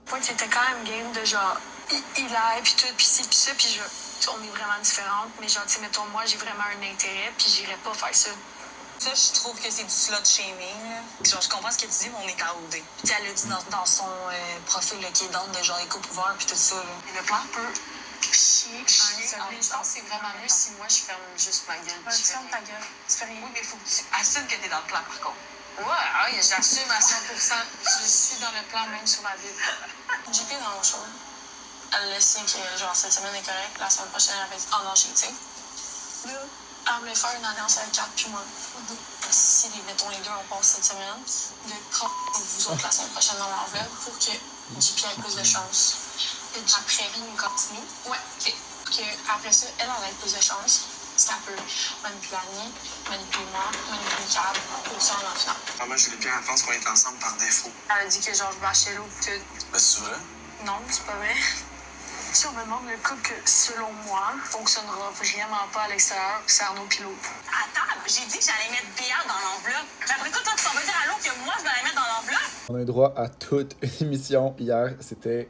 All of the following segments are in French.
Moi, qui était quand même game de genre, il aille, puis tout, puis ci, puis ça, puis on est vraiment différentes, mais genre, tu sais, mettons, moi, j'ai vraiment un intérêt, puis j'irais pas faire ça. Ça, je trouve que c'est du slut shaming. Là. Genre, je comprends ce que tu dis, mais on est à OD. Puis elle a dit dans son profil là, qui est dans de genre éco-pouvoir puis tout ça. Là. Le plan peut chier. Je pense que c'est vraiment mieux si moi, je ferme juste ma gueule. Tu fermes ta gueule. Tu fais rien. Oui, mais il faut que tu assumes que t'es dans le plan, par contre. Ouais, j'assume à 100%. Je suis dans le plan, même sur ma Bible. JP dans mon show. Elle le sait que genre cette semaine est correcte, la semaine prochaine elle va être en danger, tu sais. Là, elle voulait faire une alliance avec Kat puis moi. Si, mettons, les deux, on passe cette semaine, de prendre vous autres la semaine prochaine dans l'enveloppe pour que JP ait plus de chance. Et après, on continue. Ouais, ok. Après ça, elle ait plus de chance. Parce qu'elle peut manipuler Annie, manipuler moi, manipuler Cab, pour ça en finale. Moi, Julie Pierre, elle pense qu'on est ensemble par défaut. Elle a dit que genre je bâchais l'eau pis tout. Mais c'est vrai? Non, c'est pas vrai. Si on me demande le couple que, selon moi, fonctionnera vraiment pas à l'extérieur, c'est Arnaud Pilot. Attends, j'ai dit que j'allais mettre Béa dans l'enveloppe. Après toi, tu vas dire à l'autre que moi, je vais la mettre dans l'enveloppe. On a eu droit à toute une émission hier. C'était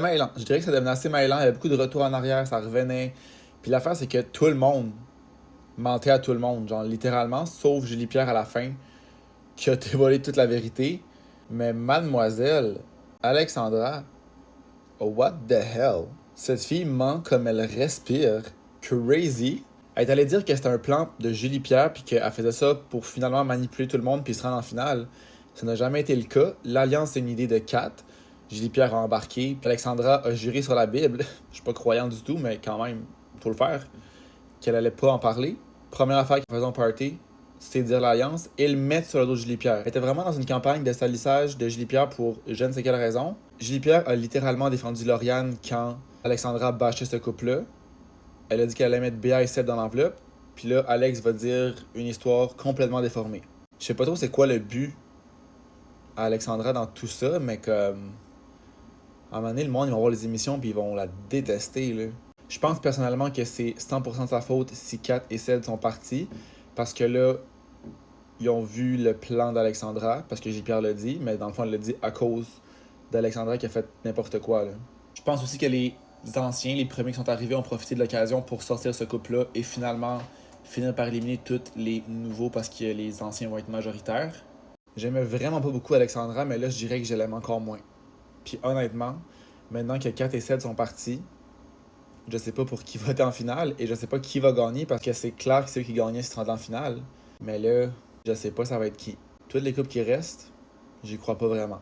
mêlant. Je dirais que ça devenait assez mêlant. Il y avait beaucoup de retours en arrière, ça revenait. Puis l'affaire, c'est que tout le monde mentait à tout le monde, genre littéralement, sauf Julie Pierre à la fin, qui a dévoilé toute la vérité. Mais mademoiselle Alexandra, oh, what the hell? Cette fille ment comme elle respire. Crazy. Elle est allée dire que c'était un plan de Julie Pierre puis qu'elle faisait ça pour finalement manipuler tout le monde puis se rendre en finale. Ça n'a jamais été le cas. L'alliance, c'est une idée de Kat. Julie Pierre a embarqué. Puis Alexandra a juré sur la Bible. Je suis pas croyant du tout, mais quand même, faut le faire. Qu'elle allait pas en parler. Première affaire qu'ils faisaient en party, c'est dire l'alliance et le mettre sur le dos de Julie Pierre. Elle était vraiment dans une campagne de salissage de Julie Pierre pour je ne sais quelle raison. Julie Pierre a littéralement défendu Lauriane quand Alexandra bâchait ce couple-là. Elle a dit qu'elle allait mettre Béa et Seb dans l'enveloppe. Puis là, Alex va dire une histoire complètement déformée. Je sais pas trop c'est quoi le but à Alexandra dans tout ça, mais comme... À un moment donné, le monde, ils vont voir les émissions puis ils vont la détester, là. Je pense personnellement que c'est 100% de sa faute si Kat et Seb sont partis. Parce que là, ils ont vu le plan d'Alexandra, parce que J-Pierre l'a dit, mais dans le fond, elle l'a dit à cause d'Alexandra qui a fait n'importe quoi, là. Je pense aussi que les anciens, les premiers qui sont arrivés, ont profité de l'occasion pour sortir ce couple-là et finalement finir par éliminer tous les nouveaux parce que les anciens vont être majoritaires. J'aimais vraiment pas beaucoup Alexandra, mais là, je dirais que je l'aime encore moins. Puis honnêtement, maintenant que 4 et 7 sont partis, je sais pas pour qui voter en finale et je sais pas qui va gagner parce que c'est clair que c'est eux qui gagnaient s'ils se rendent en finale. Mais là, je sais pas ça va être qui. Toutes les couples qui restent, j'y crois pas vraiment.